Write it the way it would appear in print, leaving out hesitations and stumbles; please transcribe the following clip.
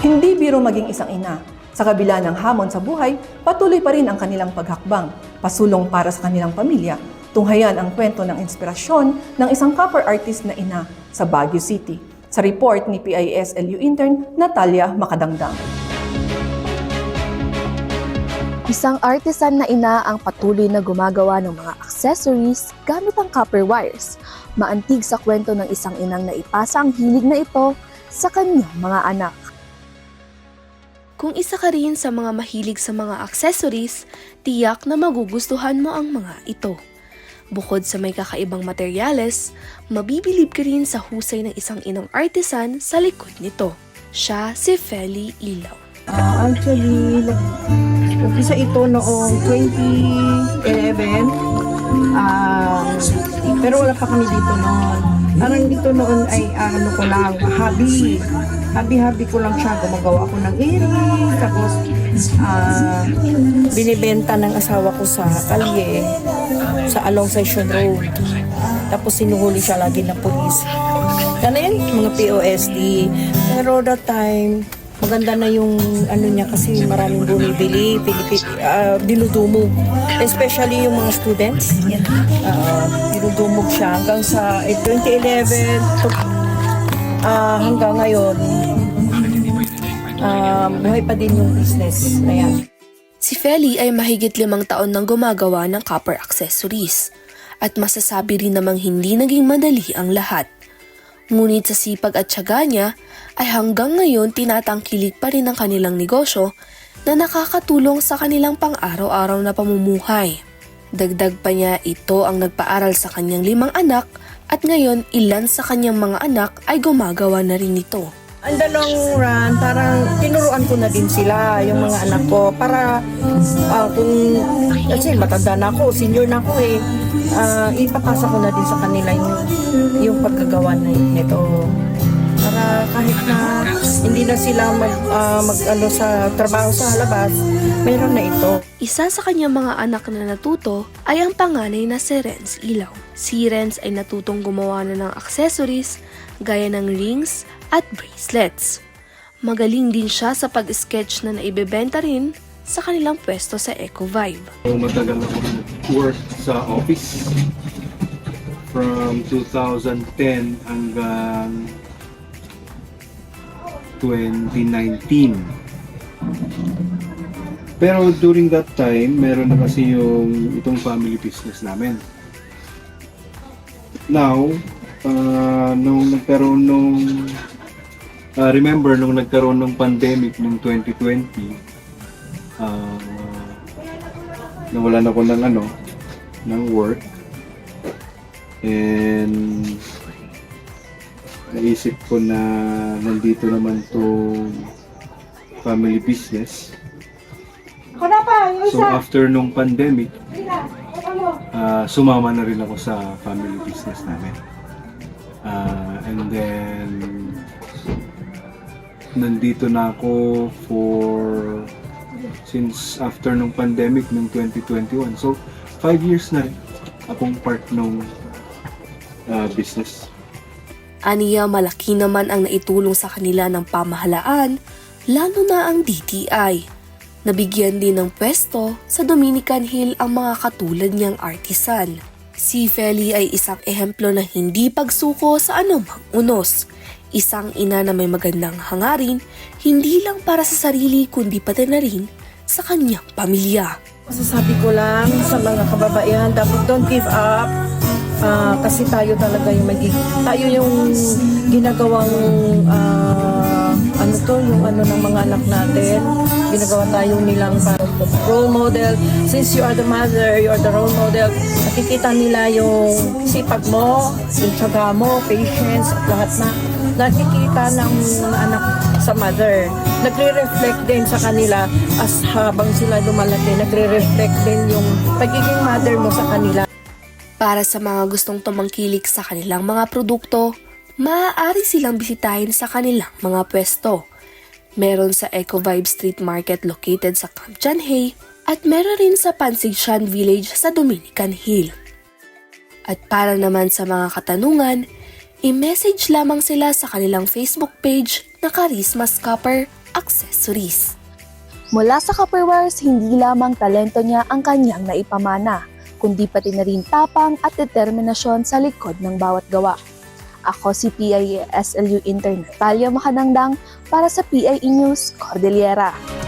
Hindi biro maging isang ina. Sa kabila ng hamon sa buhay, patuloy pa rin ang kanilang paghakbang, pasulong para sa kanilang pamilya. Tunghayan ang kwento ng inspirasyon ng isang copper artist na ina sa Baguio City. Sa report ni PISLU intern Natalia Makadangdang. Isang artisan na ina ang patuloy na gumagawa ng mga accessories gamit ang copper wires. Maantig sa kwento ng isang inang naipasa ang hilig na ito sa kanyang mga anak. Kung isa ka rin sa mga mahilig sa mga accessories, tiyak na magugustuhan mo ang mga ito. Bukod sa may kakaibang materyales, mabibilib ka rin sa husay ng isang inang artisan sa likod nito. Siya si Feli Ilaw. Actually, umpisa ito noong 2011. Pero wala pa kami dito noon. Parang dito noon ay ano ko lang, hobby. Hobby ko lang siya. Gumagawa ako ng earring. Tapos, binibenta ng asawa ko sa kalye, sa Along Session Road. Tapos sinuhuli siya lagi ng pulis. Ano yan? Mga POSD. Pero that time, maganda na yung ano niya kasi maraming bumibili, dinudumog. Especially yung mga students. Dinudumog siya hanggang sa 2011 hanggang ngayon. Buhay pa din yung business na yan. Si Feli ay mahigit 5 taon nang gumagawa ng copper accessories. At masasabi rin namang hindi naging madali ang lahat. Ngunit sa sipag at tiyaga niya, ay hanggang ngayon tinatangkilik pa rin ang kanilang negosyo na nakakatulong sa kanilang pang-araw-araw na pamumuhay. Dagdag pa niya, ito ang nagpaaral sa kanyang 5 anak at ngayon ilan sa kanyang mga anak ay gumagawa na rin ito. In the long run, parang tinuruan ko na din sila, yung mga anak ko, para kasi matanda na ako, senior na ako ipapasa ko na din sa kanila yung paggagawa nito. Para kahit na hindi na sila sa trabaho sa labas, meron na ito. Isa sa kanyang mga anak na natuto ay ang panganay na si Renz Ilaw. Si Renz ay natutong gumawa na ng accessories gaya ng rings at bracelets. Magaling din siya sa pag-sketch na naibebenta rin sa kanilang pwesto sa Eco Vibe. Matagal ako work sa office from 2010 hanggang 2019. Pero during that time, meron na kasi itong family business namin. Now, nung nagkaroon remember nung nagkaroon ng pandemic noong 2020, nawalan ako ng work, and naisip ko na nandito naman to family business. So after nung pandemic, sumama na rin ako sa family business namin. And then nandito na ako since after nung pandemic nung 2021. So 5 years na rin akong part ng business. Aniya, malaki naman ang naitulong sa kanila ng pamahalaan, lalo na ang DTI. Nabigyan din ng pwesto sa Dominican Hill ang mga katulad niyang artisan. Si Feli ay isang ehemplo ng hindi pagsuko sa anumang unos. Isang ina na may magandang hangarin, hindi lang para sa sarili kundi pati na rin sa kanyang pamilya. Masasabi ko lang sa mga kababaihan, dapat don't give up. Kasi tayo talaga tayo yung ginagawang ng mga anak natin. Ginagawa tayo nilang role model. Since you are the mother, you are the role model, nakikita nila yung sipag mo, yung tiyaga mo, patience, lahat na nakikita ng mga anak sa mother. Nagre-reflect din sa kanila as habang sila lumalaki, nagre-reflect din yung pagiging mother mo sa kanila. Para sa mga gustong tumangkilik sa kanilang mga produkto, maaari silang bisitahin sa kanilang mga pwesto. Meron sa Eco Vibe Street Market located sa Camp Janhay at meron rin sa Pansigsyan Village sa Dominican Hill. At para naman sa mga katanungan, i-message lamang sila sa kanilang Facebook page na Charisma's Copper accessories. Mula sa Copperwires, hindi lamang talento niya ang kanyang naipamana, kundi pati na rin tapang at determinasyon sa likod ng bawat gawa. Ako si PIE SLU intern Natalia Makanangdang para sa PIE News Cordillera.